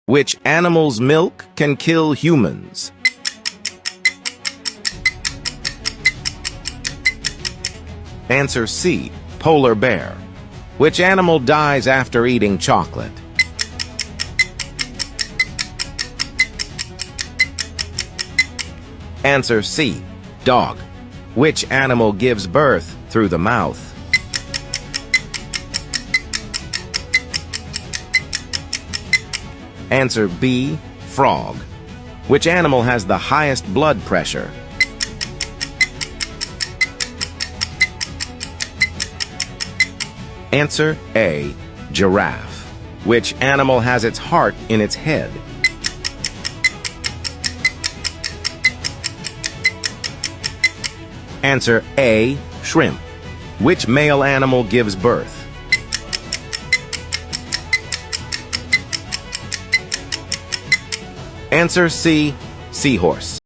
Which animal's milk can kill humans? Answer C. Polar bear. Which animal dies after eating chocolate? Answer C. Dog. Which animal gives birth through the mouth? Answer B. Frog. Which animal has the highest blood pressure? Answer A. Giraffe. Which animal has its heart in its head? Answer A. Shrimp. Which male animal gives birth? Answer C. Seahorse.